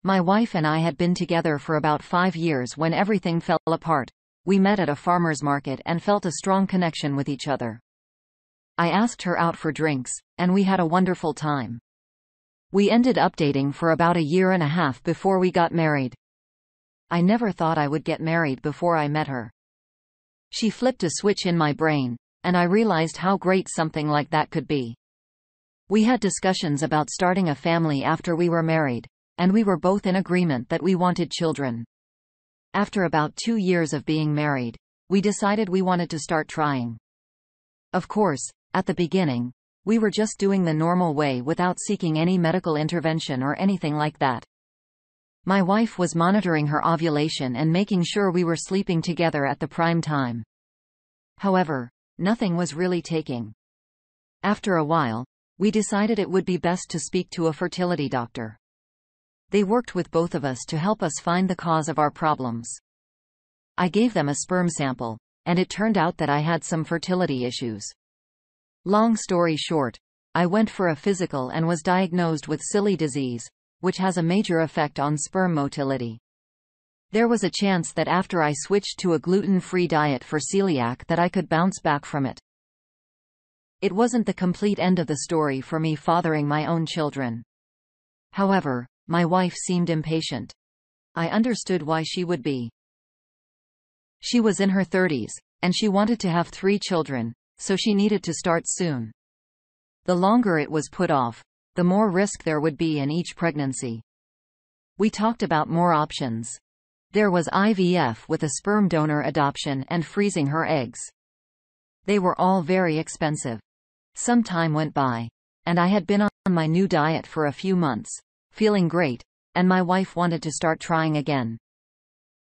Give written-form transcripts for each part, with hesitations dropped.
My wife and I had been together for about 5 years when everything fell apart. We met at a farmer's market and felt a strong connection with each other. I asked her out for drinks, and we had a wonderful time. We ended up dating for about a year and a half before we got married. I never thought I would get married before I met her. She flipped a switch in my brain, and I realized how great something like that could be. We had discussions about starting a family after we were married, and we were both in agreement that we wanted children. After about 2 years of being married, we decided we wanted to start trying. Of course, at the beginning, we were just doing the normal way without seeking any medical intervention or anything like that. My wife was monitoring her ovulation and making sure we were sleeping together at the prime time. However, nothing was really taking. After a while, we decided it would be best to speak to a fertility doctor. They worked with both of us to help us find the cause of our problems. I gave them a sperm sample, and it turned out that I had some fertility issues. Long story short, I went for a physical and was diagnosed with cili disease, which has a major effect on sperm motility. There was a chance that after I switched to a gluten-free diet for celiac that I could bounce back from it. It wasn't the complete end of the story for me fathering my own children. However, my wife seemed impatient. I understood why she would be. She was in her 30s, and she wanted to have 3 children, so she needed to start soon. The longer it was put off, the more risk there would be in each pregnancy. We talked about more options. There was IVF with a sperm donor adoption and freezing her eggs. They were all very expensive. Some time went by, and I had been on my new diet for a few months, feeling great, and my wife wanted to start trying again.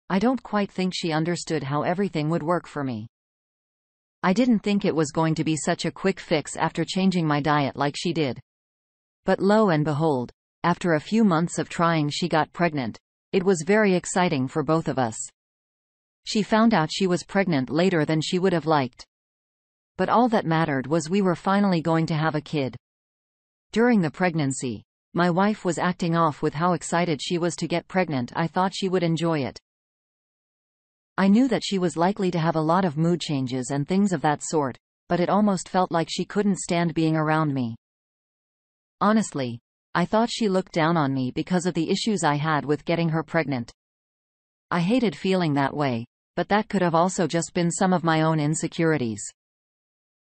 I don't quite think she understood how everything would work for me. I didn't think it was going to be such a quick fix after changing my diet like she did. But lo and behold, after a few months of trying, she got pregnant. It was very exciting for both of us. She found out she was pregnant later than she would have liked. But all that mattered was we were finally going to have a kid. During the pregnancy, my wife was acting off with how excited she was to get pregnant. I thought she would enjoy it. I knew that she was likely to have a lot of mood changes and things of that sort, but it almost felt like she couldn't stand being around me. Honestly, I thought she looked down on me because of the issues I had with getting her pregnant. I hated feeling that way, but that could have also just been some of my own insecurities.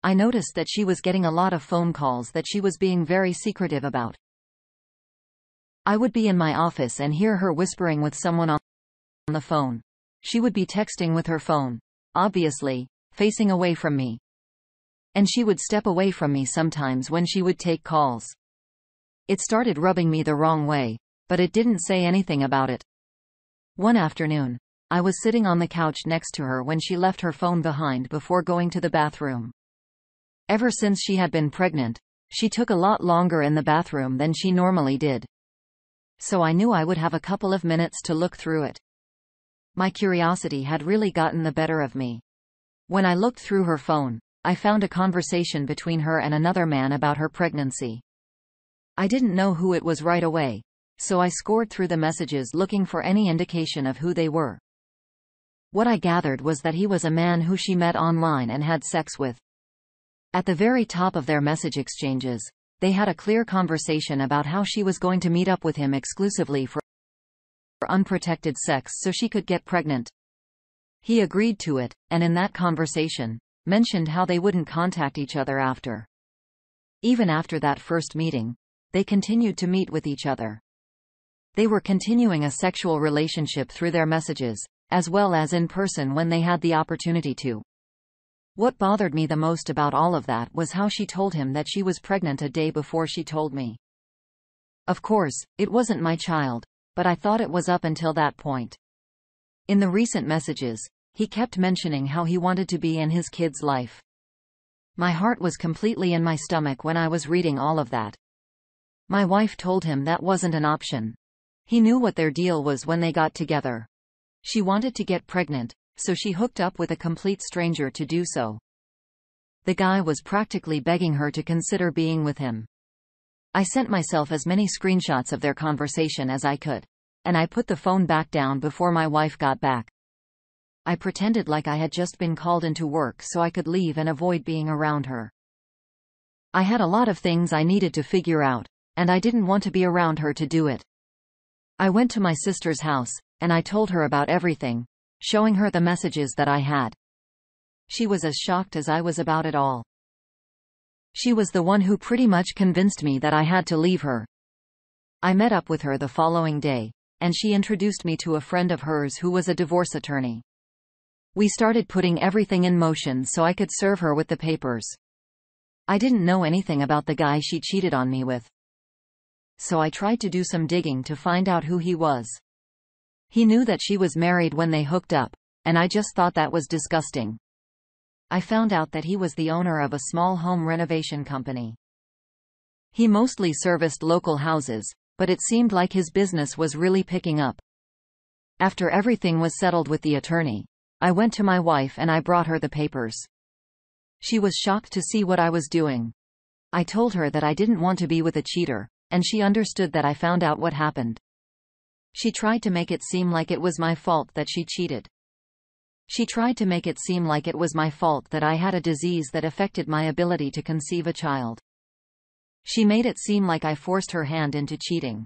I noticed that she was getting a lot of phone calls that she was being very secretive about. I would be in my office and hear her whispering with someone on the phone. She would be texting with her phone, obviously, facing away from me. And she would step away from me sometimes when she would take calls. It started rubbing me the wrong way, but it didn't say anything about it. One afternoon, I was sitting on the couch next to her when she left her phone behind before going to the bathroom. Ever since she had been pregnant, she took a lot longer in the bathroom than she normally did. So I knew I would have a couple of minutes to look through it. My curiosity had really gotten the better of me. When I looked through her phone, I found a conversation between her and another man about her pregnancy. I didn't know who it was right away, so I scored through the messages looking for any indication of who they were. What I gathered was that he was a man who she met online and had sex with. At the very top of their message exchanges, they had a clear conversation about how she was going to meet up with him exclusively for unprotected sex so she could get pregnant. He agreed to it, and in that conversation, mentioned how they wouldn't contact each other after. Even after that first meeting, they continued to meet with each other. They were continuing a sexual relationship through their messages, as well as in person when they had the opportunity to. What bothered me the most about all of that was how she told him that she was pregnant a day before she told me. Of course, it wasn't my child, but I thought it was up until that point. In the recent messages, he kept mentioning how he wanted to be in his kid's life. My heart was completely in my stomach when I was reading all of that. My wife told him that wasn't an option. He knew what their deal was when they got together. She wanted to get pregnant, so she hooked up with a complete stranger to do so. The guy was practically begging her to consider being with him. I sent myself as many screenshots of their conversation as I could. and I put the phone back down before my wife got back. I pretended like I had just been called into work so I could leave and avoid being around her. I had a lot of things I needed to figure out, and I didn't want to be around her to do it. I went to my sister's house, and I told her about everything, showing her the messages that I had. She was as shocked as I was about it all. She was the one who pretty much convinced me that I had to leave her. I met up with her the following day, and she introduced me to a friend of hers who was a divorce attorney. We started putting everything in motion so I could serve her with the papers. I didn't know anything about the guy she cheated on me with. So I tried to do some digging to find out who he was. He knew that she was married when they hooked up, and I just thought that was disgusting. I found out that he was the owner of a small home renovation company. He mostly serviced local houses, but it seemed like his business was really picking up. After everything was settled with the attorney, I went to my wife and I brought her the papers. She was shocked to see what I was doing. I told her that I didn't want to be with a cheater, and she understood that I found out what happened. She tried to make it seem like it was my fault that she cheated. She tried to make it seem like it was my fault that I had a disease that affected my ability to conceive a child. She made it seem like I forced her hand into cheating.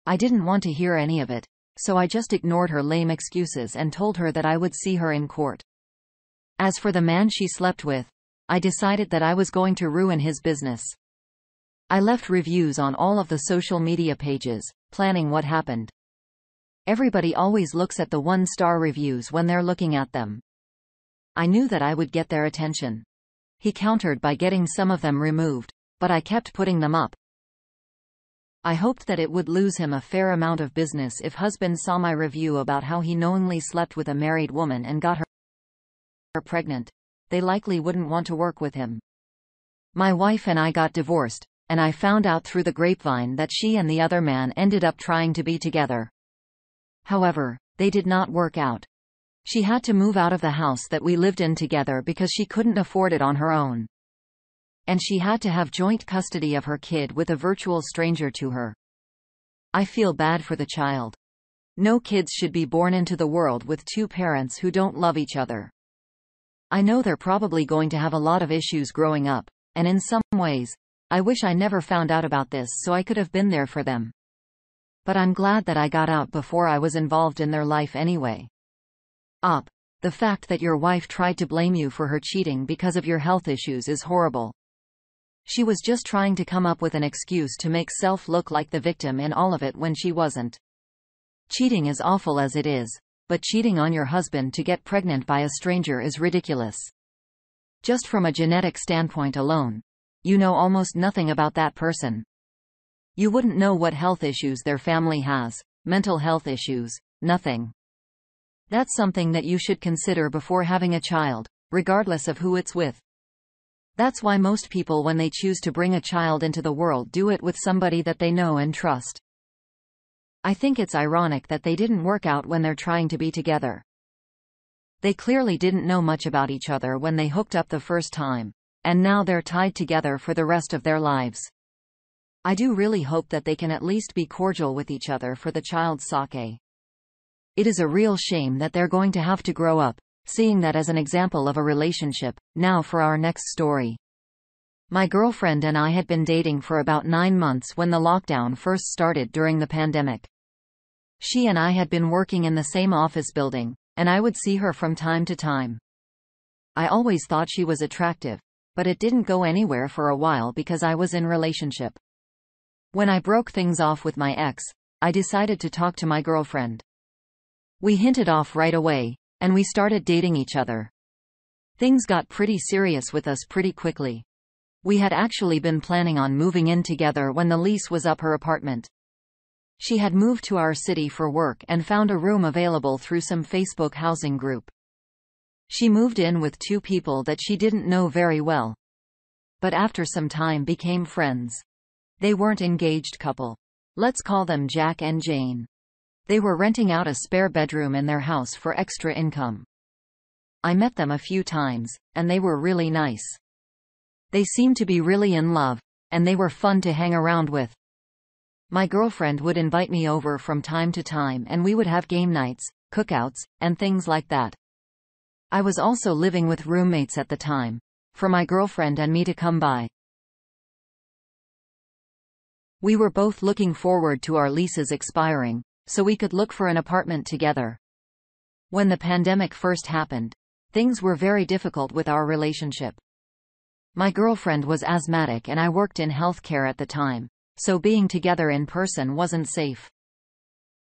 I didn't want to hear any of it, so I just ignored her lame excuses and told her that I would see her in court. As for the man she slept with, I decided that I was going to ruin his business. I left reviews on all of the social media pages, planning what happened. Everybody always looks at the one-star reviews when they're looking at them. I knew that I would get their attention. He countered by getting some of them removed, but I kept putting them up. I hoped that it would lose him a fair amount of business if husband saw my review about how he knowingly slept with a married woman and got her pregnant. They likely wouldn't want to work with him. My wife and I got divorced, and I found out through the grapevine that she and the other man ended up trying to be together. However, they did not work out. She had to move out of the house that we lived in together because she couldn't afford it on her own. And she had to have joint custody of her kid with a virtual stranger to her. I feel bad for the child. No kids should be born into the world with two parents who don't love each other. I know they're probably going to have a lot of issues growing up, and in some ways, I wish I never found out about this so I could have been there for them. But I'm glad that I got out before I was involved in their life anyway. The fact that your wife tried to blame you for her cheating because of your health issues is horrible. She was just trying to come up with an excuse to make self look like the victim in all of it when she wasn't. Cheating is awful as it is, but cheating on your husband to get pregnant by a stranger is ridiculous. Just from a genetic standpoint alone, you know almost nothing about that person. You wouldn't know what health issues their family has, mental health issues, nothing. That's something that you should consider before having a child, regardless of who it's with. That's why most people, when they choose to bring a child into the world, do it with somebody that they know and trust. I think it's ironic that they didn't work out when they're trying to be together. They clearly didn't know much about each other when they hooked up the first time, and now they're tied together for the rest of their lives. I do really hope that they can at least be cordial with each other for the child's sake. It is a real shame that they're going to have to grow up, seeing that as an example of a relationship. Now for our next story. My girlfriend and I had been dating for about 9 months when the lockdown first started during the pandemic. She and I had been working in the same office building, and I would see her from time to time. I always thought she was attractive, but it didn't go anywhere for a while because I was in relationship. When I broke things off with my ex, I decided to talk to my girlfriend. We hit it off right away, and we started dating each other. Things got pretty serious with us pretty quickly. We had actually been planning on moving in together when the lease was up her apartment. She had moved to our city for work and found a room available through some Facebook housing group. She moved in with 2 people that she didn't know very well, but after some time became friends. They weren't engaged couple. Let's call them Jack and Jane. They were renting out a spare bedroom in their house for extra income. I met them a few times, and they were really nice. They seemed to be really in love, and they were fun to hang around with. My girlfriend would invite me over from time to time and we would have game nights, cookouts, and things like that. I was also living with roommates at the time, for my girlfriend and me to come by. We were both looking forward to our leases expiring, so we could look for an apartment together. When the pandemic first happened, things were very difficult with our relationship. My girlfriend was asthmatic and I worked in healthcare at the time, so being together in person wasn't safe.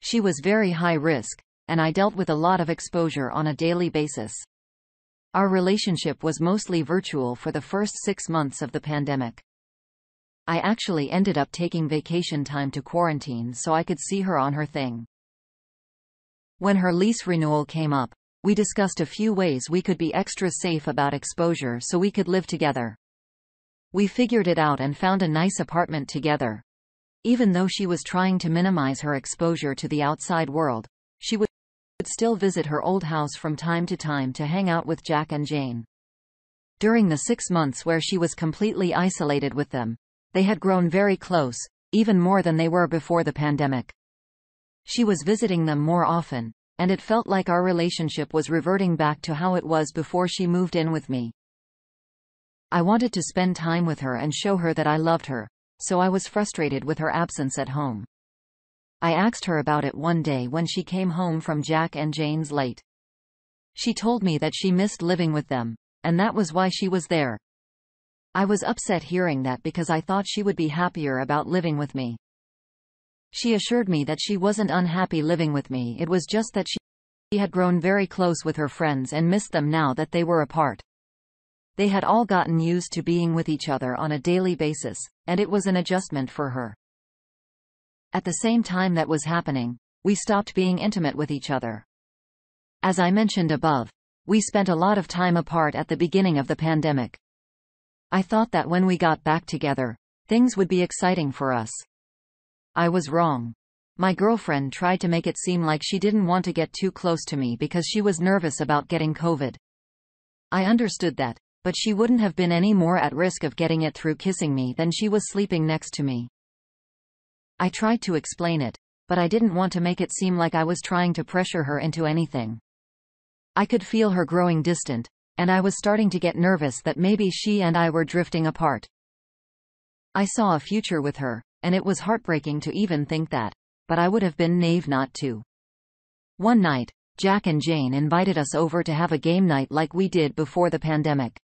She was very high risk, and I dealt with a lot of exposure on a daily basis. Our relationship was mostly virtual for the first 6 months of the pandemic. I actually ended up taking vacation time to quarantine so I could see her on her thing. When her lease renewal came up, we discussed a few ways we could be extra safe about exposure so we could live together. We figured it out and found a nice apartment together. Even though she was trying to minimize her exposure to the outside world, she would still visit her old house from time to time to hang out with Jack and Jane. During the 6 months where she was completely isolated with them, they had grown very close, even more than they were before the pandemic. She was visiting them more often, and it felt like our relationship was reverting back to how it was before she moved in with me. I wanted to spend time with her and show her that I loved her, so I was frustrated with her absence at home. I asked her about it one day when she came home from Jack and Jane's late. She told me that she missed living with them, and that was why she was there. I was upset hearing that because I thought she would be happier about living with me. She assured me that she wasn't unhappy living with me, it was just that she had grown very close with her friends and missed them now that they were apart. They had all gotten used to being with each other on a daily basis, and it was an adjustment for her. At the same time that was happening, we stopped being intimate with each other. As I mentioned above, we spent a lot of time apart at the beginning of the pandemic. I thought that when we got back together, things would be exciting for us. I was wrong. My girlfriend tried to make it seem like she didn't want to get too close to me because she was nervous about getting COVID. I understood that, but she wouldn't have been any more at risk of getting it through kissing me than she was sleeping next to me. I tried to explain it, but I didn't want to make it seem like I was trying to pressure her into anything. I could feel her growing distant, and I was starting to get nervous that maybe she and I were drifting apart. I saw a future with her, and it was heartbreaking to even think that, but I would have been naive not to. One night, Jack and Jane invited us over to have a game night like we did before the pandemic.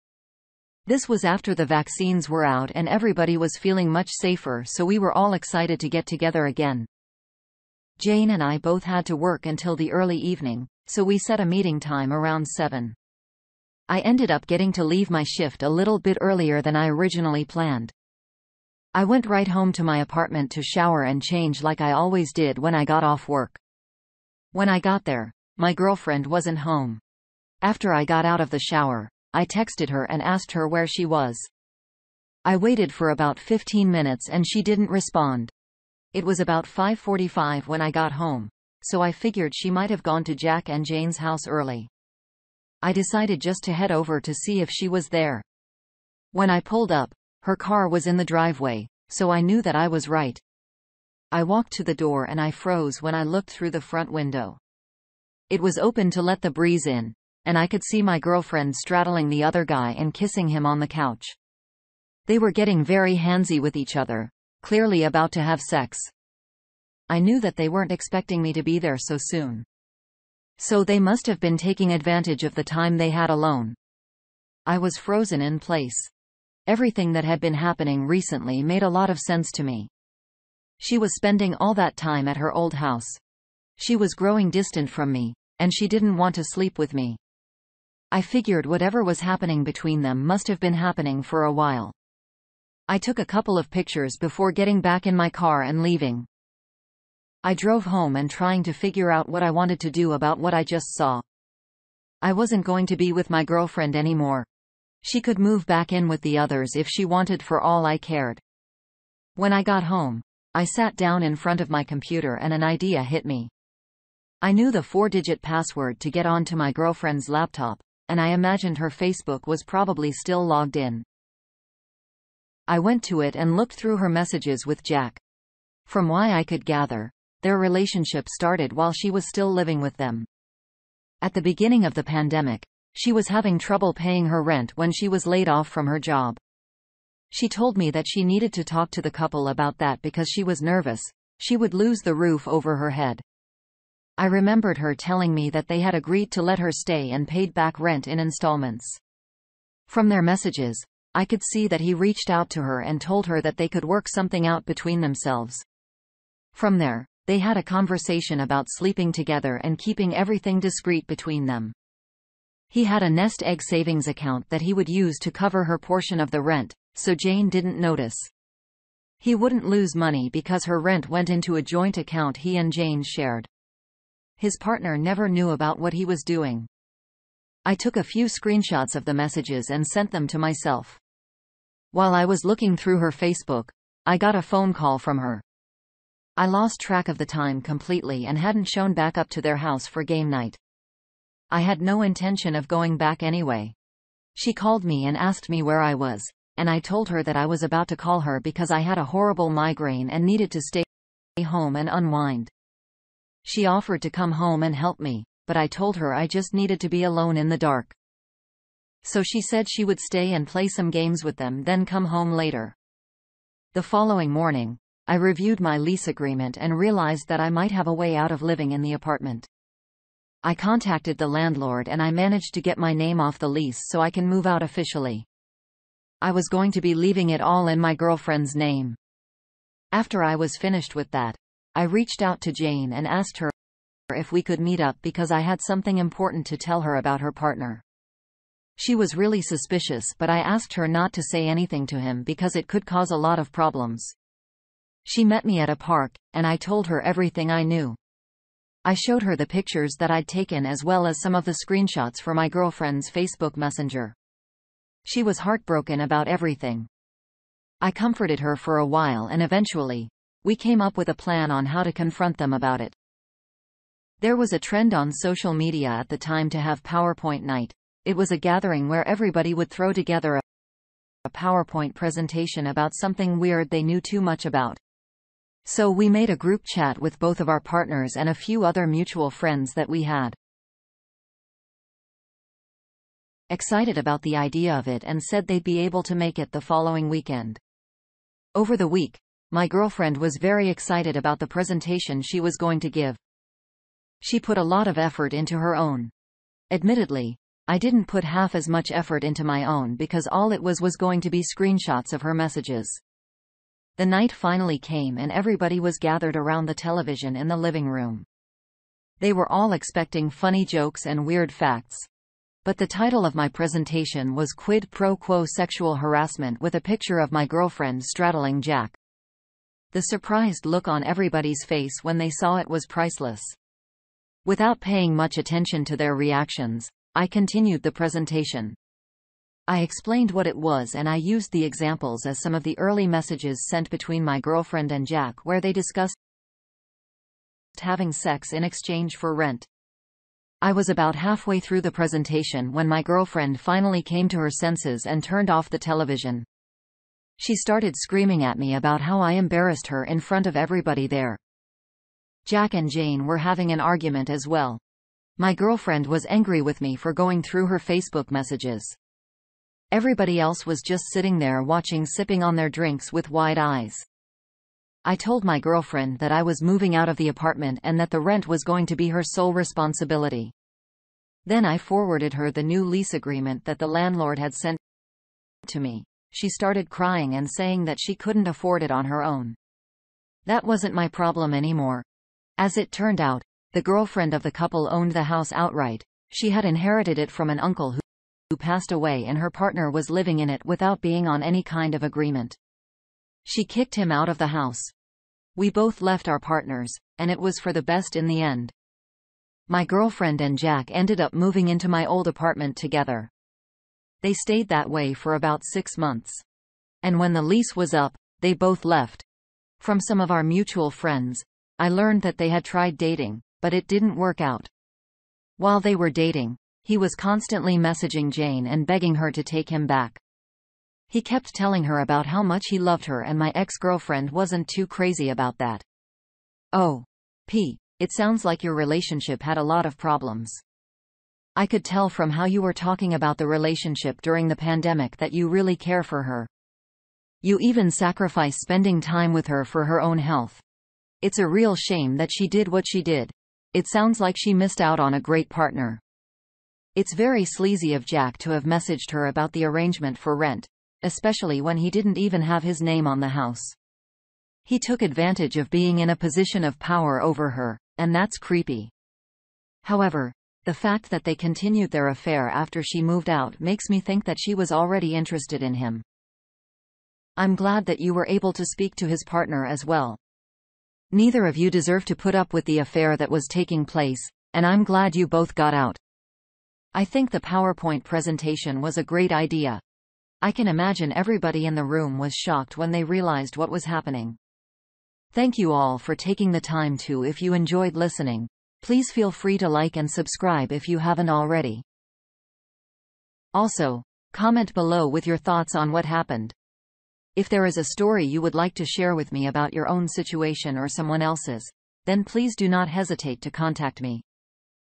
This was after the vaccines were out and everybody was feeling much safer, so we were all excited to get together again. Jane and I both had to work until the early evening, so we set a meeting time around 7. I ended up getting to leave my shift a little bit earlier than I originally planned. I went right home to my apartment to shower and change like I always did when I got off work. When I got there, my girlfriend wasn't home. After I got out of the shower, I texted her and asked her where she was. I waited for about 15 minutes and she didn't respond. It was about 5:45 when I got home, so I figured she might have gone to Jack and Jane's house early. I decided just to head over to see if she was there. When I pulled up, her car was in the driveway, so I knew that I was right. I walked to the door and I froze when I looked through the front window. It was open to let the breeze in, and I could see my girlfriend straddling the other guy and kissing him on the couch. They were getting very handsy with each other, clearly about to have sex. I knew that they weren't expecting me to be there so soon. So they must have been taking advantage of the time they had alone. I was frozen in place. Everything that had been happening recently made a lot of sense to me. She was spending all that time at her old house. She was growing distant from me, and she didn't want to sleep with me. I figured whatever was happening between them must have been happening for a while. I took a couple of pictures before getting back in my car and leaving. I drove home and trying to figure out what I wanted to do about what I just saw. I wasn't going to be with my girlfriend anymore. She could move back in with the others if she wanted, for all I cared. When I got home, I sat down in front of my computer and an idea hit me. I knew the 4-digit password to get onto my girlfriend's laptop, and I imagined her Facebook was probably still logged in. I went to it and looked through her messages with Jack. From what I could gather, their relationship started while she was still living with them. At the beginning of the pandemic, she was having trouble paying her rent when she was laid off from her job. She told me that she needed to talk to the couple about that because she was nervous she would lose the roof over her head. I remembered her telling me that they had agreed to let her stay and paid back rent in installments. From their messages, I could see that he reached out to her and told her that they could work something out between themselves. From there, they had a conversation about sleeping together and keeping everything discreet between them. He had a nest egg savings account that he would use to cover her portion of the rent, so Jane didn't notice. He wouldn't lose money because her rent went into a joint account he and Jane shared. His partner never knew about what he was doing. I took a few screenshots of the messages and sent them to myself. While I was looking through her Facebook, I got a phone call from her. I lost track of the time completely and hadn't shown back up to their house for game night. I had no intention of going back anyway. She called me and asked me where I was, and I told her that I was about to call her because I had a horrible migraine and needed to stay home and unwind. She offered to come home and help me, but I told her I just needed to be alone in the dark. So she said she would stay and play some games with them, then come home later. The following morning, I reviewed my lease agreement and realized that I might have a way out of living in the apartment. I contacted the landlord and I managed to get my name off the lease so I can move out officially. I was going to be leaving it all in my girlfriend's name. After I was finished with that, I reached out to Jane and asked her if we could meet up because I had something important to tell her about her partner. She was really suspicious, but I asked her not to say anything to him because it could cause a lot of problems. She met me at a park, and I told her everything I knew. I showed her the pictures that I'd taken as well as some of the screenshots for my girlfriend's Facebook Messenger. She was heartbroken about everything. I comforted her for a while and eventually, we came up with a plan on how to confront them about it. There was a trend on social media at the time to have PowerPoint night. It was a gathering where everybody would throw together a PowerPoint presentation about something weird they knew too much about. So we made a group chat with both of our partners and a few other mutual friends that we had. Excited about the idea of it and said they'd be able to make it the following weekend. Over the week, my girlfriend was very excited about the presentation she was going to give. She put a lot of effort into her own. Admittedly, I didn't put half as much effort into my own because all it was going to be screenshots of her messages. The night finally came and everybody was gathered around the television in the living room. They were all expecting funny jokes and weird facts. But the title of my presentation was Quid Pro Quo Sexual Harassment with a picture of my girlfriend straddling Jack. The surprised look on everybody's face when they saw it was priceless. Without paying much attention to their reactions, I continued the presentation. I explained what it was and I used the examples as some of the early messages sent between my girlfriend and Jack where they discussed having sex in exchange for rent. I was about halfway through the presentation when my girlfriend finally came to her senses and turned off the television. She started screaming at me about how I embarrassed her in front of everybody there. Jack and Jane were having an argument as well. My girlfriend was angry with me for going through her Facebook messages. Everybody else was just sitting there watching, sipping on their drinks with wide eyes. I told my girlfriend that I was moving out of the apartment and that the rent was going to be her sole responsibility. Then I forwarded her the new lease agreement that the landlord had sent to me. She started crying and saying that she couldn't afford it on her own. That wasn't my problem anymore. As it turned out, the girlfriend of the couple owned the house outright. She had inherited it from an uncle who passed away and her partner was living in it without being on any kind of agreement. She kicked him out of the house. We both left our partners, and it was for the best in the end. My girlfriend and Jack ended up moving into my old apartment together. They stayed that way for about 6 months. And when the lease was up, they both left. From some of our mutual friends, I learned that they had tried dating, but it didn't work out. While they were dating, he was constantly messaging Jane and begging her to take him back. He kept telling her about how much he loved her, and my ex-girlfriend wasn't too crazy about that. Oh. It sounds like your relationship had a lot of problems. I could tell from how you were talking about the relationship during the pandemic that you really care for her. You even sacrifice spending time with her for her own health. It's a real shame that she did what she did. It sounds like she missed out on a great partner. It's very sleazy of Jack to have messaged her about the arrangement for rent, especially when he didn't even have his name on the house. He took advantage of being in a position of power over her, and that's creepy. However, the fact that they continued their affair after she moved out makes me think that she was already interested in him. I'm glad that you were able to speak to his partner as well. Neither of you deserve to put up with the affair that was taking place, and I'm glad you both got out. I think the PowerPoint presentation was a great idea. I can imagine everybody in the room was shocked when they realized what was happening. Thank you all for taking the time to. If you enjoyed listening, please feel free to like and subscribe if you haven't already. Also, comment below with your thoughts on what happened. If there is a story you would like to share with me about your own situation or someone else's, then please do not hesitate to contact me.